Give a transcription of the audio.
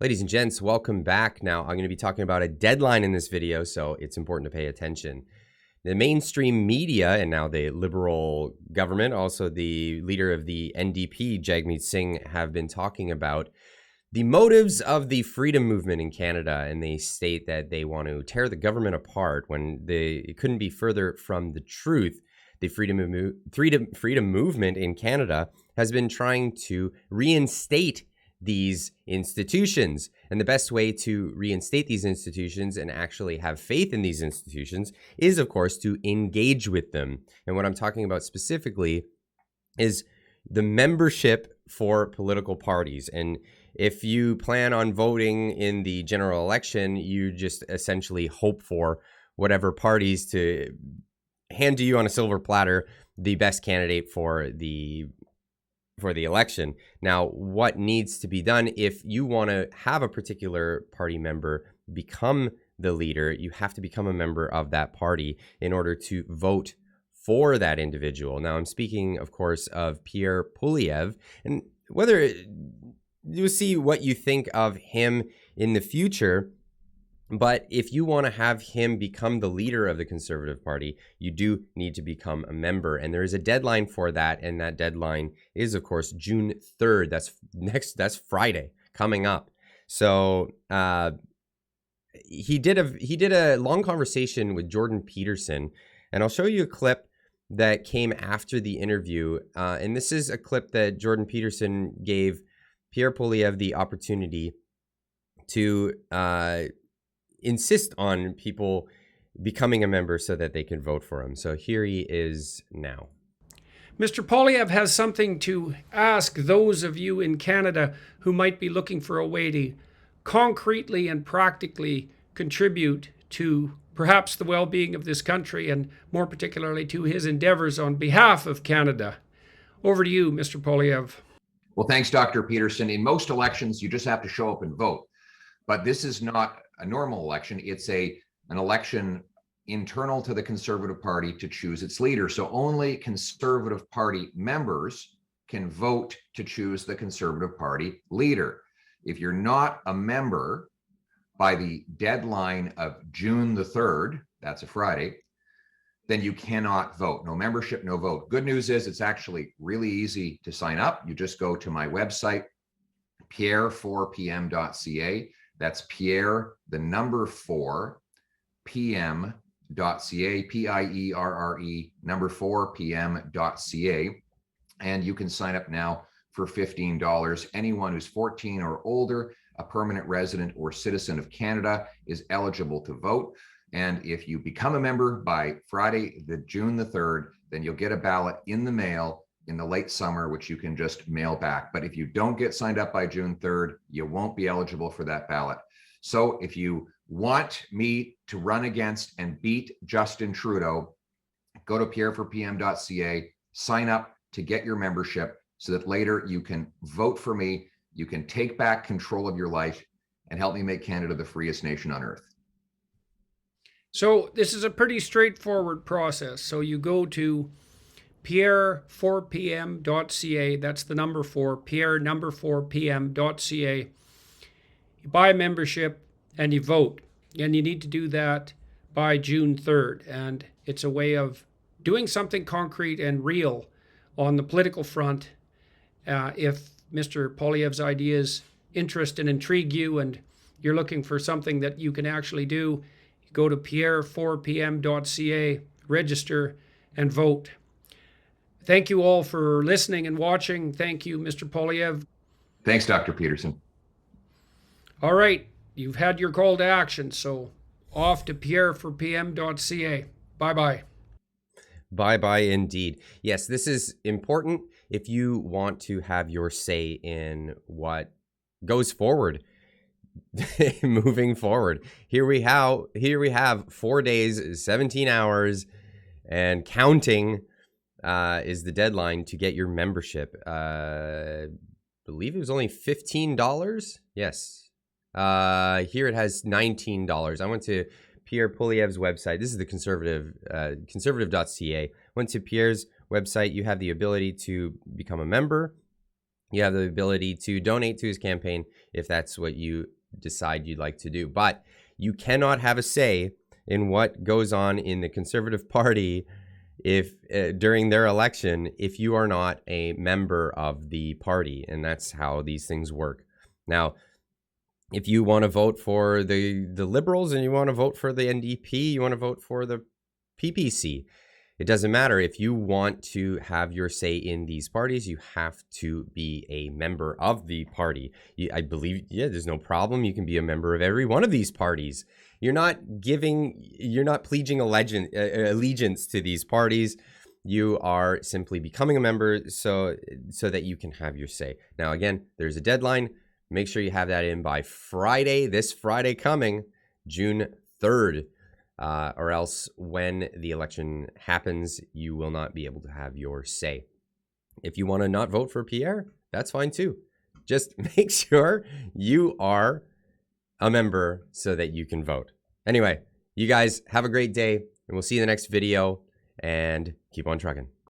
Ladies and gents, welcome back. Now, I'm going to be talking about a deadline in this video, so it's important to pay attention. The mainstream media, and now the Liberal government, also the leader of the NDP, Jagmeet Singh, have been talking about the motives of the freedom movement in Canada, and they state that they want to tear the government apart when it couldn't be further from the truth. The freedom movement in Canada has been trying to reinstate these institutions. And the best way to reinstate these institutions and actually have faith in these institutions is, of course, to engage with them. And what I'm talking about specifically is the membership for political parties. And if you plan on voting in the general election, you just essentially hope for whatever parties to hand to you on a silver platter the best candidate for the election. Now, what needs to be done if you want to have a particular party member become the leader, you have to become a member of that party in order to vote for that individual. Now, I'm speaking, of course, of Pierre Poilievre, and whether you see what you think of him in the future. But if you want to have him become the leader of the Conservative Party, you do need to become a member. And there is a deadline for that. And that deadline is, of course, June 3rd. That's Friday coming up. So he did a long conversation with Jordan Peterson. And I'll show you a clip that came after the interview. And this is a clip that Jordan Peterson gave Pierre Poilievre the opportunity to insist on people becoming a member so that they can vote for him. So here he is now. Mr. Poilievre has something to ask those of you in Canada who might be looking for a way to concretely and practically contribute to perhaps the well-being of this country, and more particularly to his endeavors on behalf of Canada. Over to you, Mr. Poilievre. Well, thanks, Dr. Peterson. In most elections, you just have to show up and vote. But this is not a normal election. It's an election internal to the Conservative Party to choose its leader. So only Conservative Party members can vote to choose the Conservative Party leader. If you're not a member by the deadline of June the 3rd, that's a Friday, then you cannot vote. No membership, no vote. Good news is it's actually really easy to sign up. You just go to my website, pierre4pm.ca. That's Pierre, the number 4, pm.ca, Pierre, number 4, pm.ca. And you can sign up now for $15. Anyone who's 14 or older, a permanent resident or citizen of Canada, is eligible to vote. And if you become a member by Friday, June the 3rd, then you'll get a ballot in the mail in the late summer, which you can just mail back. But if you don't get signed up by June 3rd, you won't be eligible for that ballot. So if you want me to run against and beat Justin Trudeau, go to pierre4pm.ca, sign up to get your membership so that later you can vote for me, you can take back control of your life and help me make Canada the freest nation on earth. So this is a pretty straightforward process. So you go to pierre4pm.ca, that's the number 4, Pierre number 4pm.ca. You buy a membership and you vote. And you need to do that by June 3rd. And it's a way of doing something concrete and real on the political front. If Mr. Poilievre's ideas interest and intrigue you and you're looking for something that you can actually do, go to pierre4pm.ca, register, and vote. Thank you all for listening and watching. Thank you, Mr. Poilievre. Thanks, Dr. Peterson. All right, you've had your call to action, so off to pierre4pm.ca. Bye-bye. Bye-bye indeed. Yes, this is important if you want to have your say in what goes forward. Moving forward. Here we have 4 days, 17 hours, and counting is the deadline to get your membership. I believe it was only $15. Yes. Here it has $19. I went to Pierre Poilievre's website. This is the conservative.ca. Went to Pierre's website. You have the ability to become a member. You have the ability to donate to his campaign if that's what you decide you'd like to do. But you cannot have a say in what goes on in the Conservative Party if during their election if you are not a member of the party. And that's how these things work. Now, if you want to vote for the Liberals and you want to vote for the NDP, you want to vote for the PPC, it doesn't matter. If you want to have your say in these parties, you have to be a member of the party. I believe, there's no problem. You can be a member of every one of these parties. You're not pledging allegiance to these parties. You are simply becoming a member so that you can have your say. Now, again, there's a deadline. Make sure you have that in by Friday, this Friday coming, June 3rd. Or else when the election happens, you will not be able to have your say. If you want to not vote for Pierre, that's fine too. Just make sure you are a member so that you can vote. Anyway, you guys have a great day, and we'll see you in the next video, and keep on trucking.